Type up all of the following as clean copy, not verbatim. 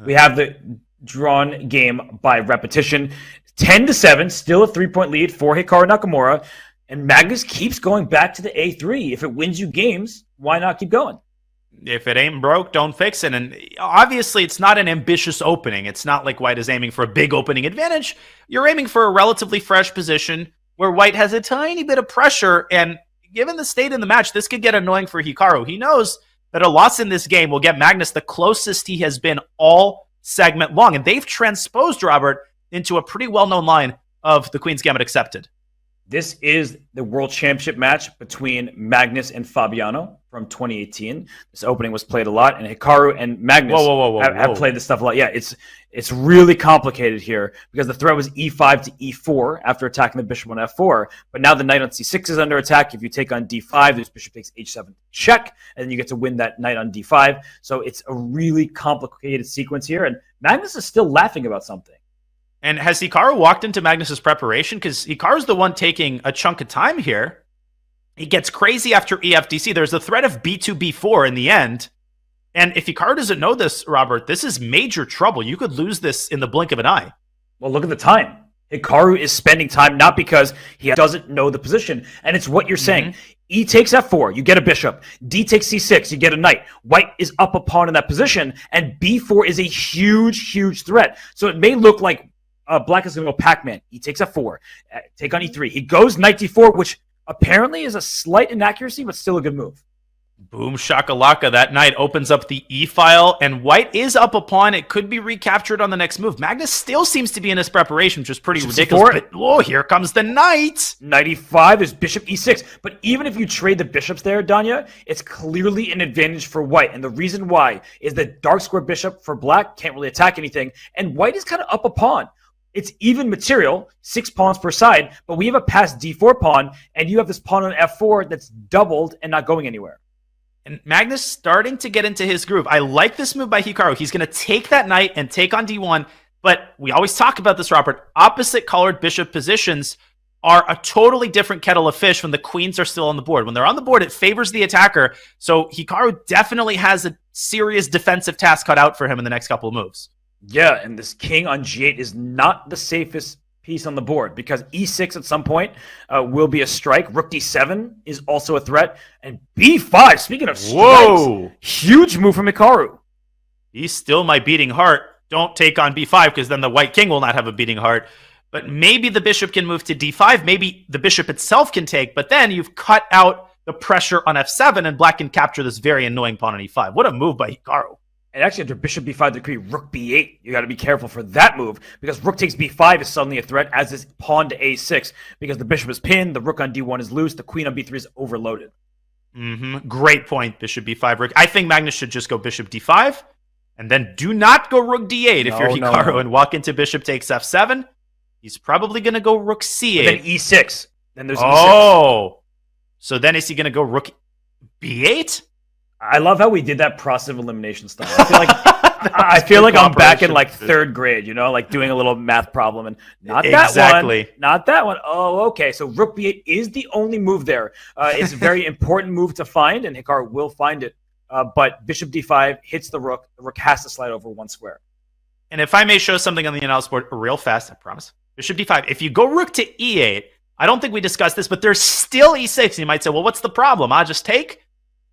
We have the drawn game by repetition. 10-7, still a 3-point lead for Hikaru Nakamura. And Magnus keeps going back to the A3. If it wins you games, why not keep going? If it ain't broke, don't fix it. And obviously, it's not an ambitious opening. It's not like White is aiming for a big opening advantage. You're aiming for a relatively fresh position where White has a tiny bit of pressure. And given the state in the match, this could get annoying for Hikaru. He knows that a loss in this game will get Magnus the closest he has been all segment long. And they've transposed, Robert, into a pretty well-known line of the Queen's Gambit accepted. This is the World Championship match between Magnus and Fabiano from 2018. This opening was played a lot, and Hikaru and Magnus have played this stuff a lot. Yeah, it's really complicated here because the threat was e5 to e4 after attacking the bishop on f4, but now the knight on c6 is under attack. If you take on d5, this bishop takes h7 check, and then you get to win that knight on d5. So it's a really complicated sequence here, and Magnus is still laughing about something. And has Hikaru walked into Magnus's preparation? Because Hikaru's the one taking a chunk of time here. He gets crazy after EFDC. There's a threat of b2, b4 in the end. And if Hikaru doesn't know this, Robert, this is major trouble. You could lose this in the blink of an eye. Well, look at the time. Hikaru is spending time not because he doesn't know the position. And it's what you're saying. E takes f4, you get a bishop. D takes c6, you get a knight. White is up a pawn in that position. And b4 is a huge, huge threat. So it may look like Black is going to go Pac-Man. He takes f4. Take on e3. He goes knight d4, which apparently is a slight inaccuracy, but still a good move. Boom shakalaka. That knight opens up the e-file, and White is up a pawn. It could be recaptured on the next move. Magnus still seems to be in his preparation, which is pretty ridiculous. But, here comes the knight. Knight e5, there's bishop e6. But even if you trade the bishops there, Danya, it's clearly an advantage for White. And the reason why is that dark square bishop for Black can't really attack anything, and White is kind of up a pawn. It's even material, 6 pawns per side, but we have a passed d4 pawn, and you have this pawn on f4 that's doubled and not going anywhere. And Magnus starting to get into his groove. I like this move by Hikaru. He's going to take that knight and take on d1, but we always talk about this, Robert. Opposite colored bishop positions are a totally different kettle of fish when the queens are still on the board. When they're on the board, it favors the attacker, so Hikaru definitely has a serious defensive task cut out for him in the next couple of moves. Yeah, and this king on g8 is not the safest piece on the board because e6 at some point will be a strike. Rook d7 is also a threat. And b5, speaking of strikes, huge move from Hikaru. He's still my beating heart. Don't take on b5 because then the white king will not have a beating heart. But maybe the bishop can move to d5. Maybe the bishop itself can take. But then you've cut out the pressure on f7 and Black can capture this very annoying pawn on e5. What a move by Hikaru. And actually, after bishop b5 decree, rook b8, you got to be careful for that move because rook takes b5 is suddenly a threat, as is pawn to a6 because the bishop is pinned, the rook on d1 is loose, the queen on b3 is overloaded. Great point, bishop b5, rook. I think Magnus should just go bishop d5, and then do not go rook d8 if you're Hikaru and walk into bishop takes f7. He's probably going to go rook c8. But then e6. Then there's e6. So then is he going to go rook b8? I love how we did that process of elimination style. I feel like I'm back in like third grade, you know, like doing a little math problem and not that one, not that one. Oh, okay. So rook b8 is the only move there. It's a very important move to find, and Hikaru will find it. But bishop d5 hits the rook. The rook has to slide over one square. And if I may show something on the analysis board real fast, I promise. Bishop d5. If you go rook to e8, I don't think we discussed this, but there's still e6. And you might say, well, what's the problem? I just take.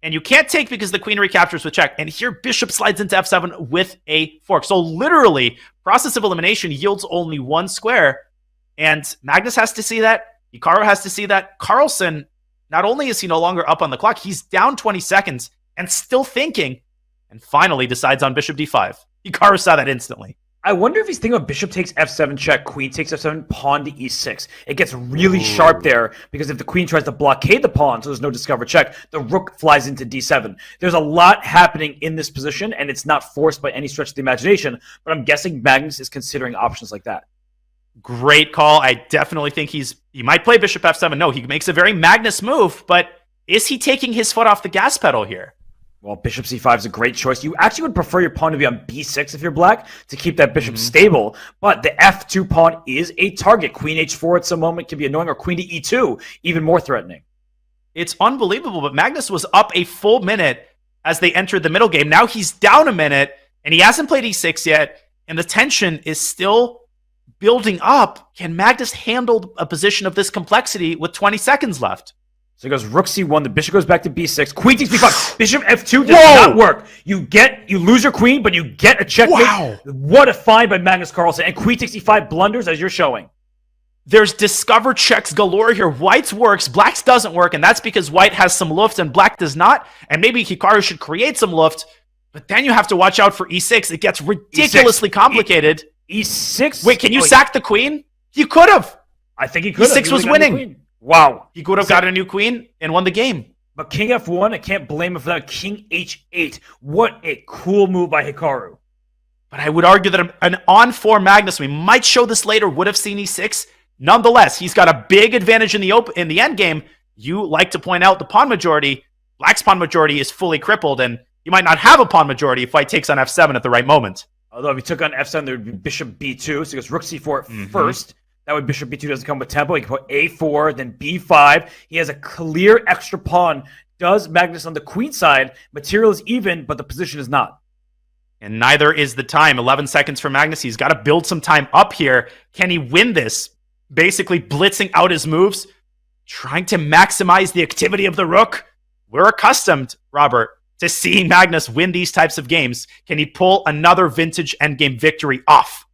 And you can't take because the queen recaptures with check. And here, bishop slides into f7 with a fork. So literally, process of elimination yields only one square. And Magnus has to see that. Hikaru has to see that. Carlsen, not only is he no longer up on the clock, he's down 20 seconds and still thinking. And finally decides on bishop d5. Hikaru saw that instantly. I wonder if he's thinking of bishop takes f7 check, queen takes f7, pawn to e6. It gets really sharp there because if the queen tries to blockade the pawn so there's no discover check, the rook flies into d7. There's a lot happening in this position, and it's not forced by any stretch of the imagination, but I'm guessing Magnus is considering options like that. Great call. I definitely think he might play bishop f7. No, he makes a very Magnus move, but is he taking his foot off the gas pedal here? Well, bishop c5 is a great choice. You actually would prefer your pawn to be on b6 if you're Black to keep that bishop stable, but the f2 pawn is a target. Queen h4 at some moment can be annoying, or queen to e2, even more threatening. It's unbelievable, but Magnus was up a full minute as they entered the middle game. Now he's down a minute, And he hasn't played e6 yet, and the tension is still building up. Can Magnus handle a position of this complexity with 20 seconds left? So he goes rook c1, the bishop goes back to b6, queen takes b5, bishop f2 does not work. You lose your queen, but you get a checkmate. Wow. What a find by Magnus Carlsen. And queen takes e5 blunders as you're showing. There's discover checks galore here. White's works, Black's doesn't work, and that's because White has some luft and Black does not. And maybe Hikaru should create some luft, but then you have to watch out for e6. It gets ridiculously complicated. E6? Wait, can you sack the queen? You could have. I think he could have. E6 was winning. Wow. He could have got a new queen and won the game. But king f1, I can't blame him for that. King h8. What a cool move by Hikaru. But I would argue that an on-4 Magnus, we might show this later, would have seen e6. Nonetheless, he's got a big advantage in the endgame. You like to point out the pawn majority. Black's pawn majority is fully crippled, and you might not have a pawn majority if White takes on f7 at the right moment. Although if he took on f7, there would be bishop b2. So he goes rook c4 first. That way bishop b2 doesn't come with tempo. He can put a4, then b5. He has a clear extra pawn. Does Magnus on the queen side. Material is even, but the position is not. And neither is the time. 11 seconds for Magnus. He's got to build some time up here. Can he win this? Basically blitzing out his moves, trying to maximize the activity of the rook. We're accustomed, Robert, to seeing Magnus win these types of games. Can he pull another vintage endgame victory off?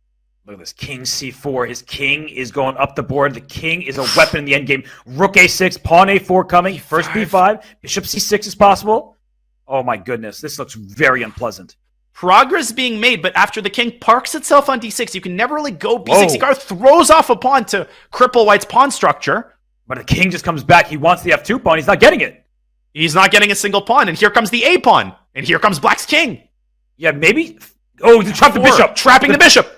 Look at this, king c4. His king is going up the board. The king is a weapon in the endgame. Rook a6, pawn a4 coming. First b5, bishop c6 is possible. Oh my goodness, this looks very unpleasant. Progress being made, but after the king parks itself on d6, you can never really go b6. Hikaru throws off a pawn to cripple White's pawn structure. But the king just comes back. He wants the f2 pawn. He's not getting it. He's not getting a single pawn, and here comes the a pawn. And here comes Black's king. Yeah, maybe. Oh, he trapped the bishop. Trapping the bishop.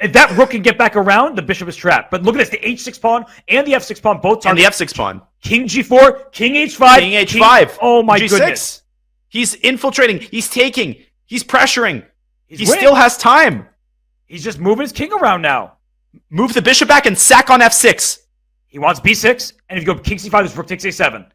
If that rook can get back around, the bishop is trapped. But look at this, the h6 pawn and the f6 pawn both target. And the f6 pawn. King g4, king h5. King h5. Oh my G6. goodness. He's infiltrating. He's taking. He's pressuring. He winning. Still has time. He's just moving his king around now. Move the bishop back and sack on f6. He wants b6, and if you go king c5, this rook takes a7.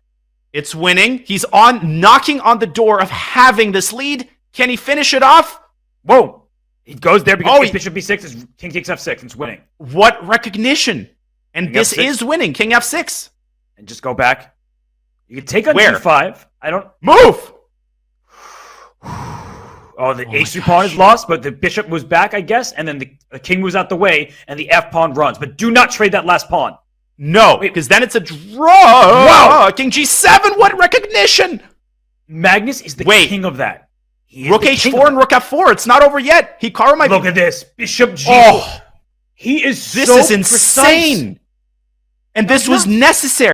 It's winning. He's knocking on the door of having this lead. Can he finish it off? Whoa. He goes there because bishop b6 is king takes f6. It's winning. What recognition? And king this F6. Is winning. King f6. And just go back. You can take on g5. I don't... Move! Oh, the h3 pawn is lost, but the bishop moves back, I guess, and then the king moves out the way, and the f pawn runs. But do not trade that last pawn. No, because then it's a draw. Wow. King g7, what recognition? Magnus is the king of that. Rook h4 and rook f4. It's not over yet. Hikaru might Look at this. Bishop g4. Oh, he is this so is insane. Precise. And this was necessary.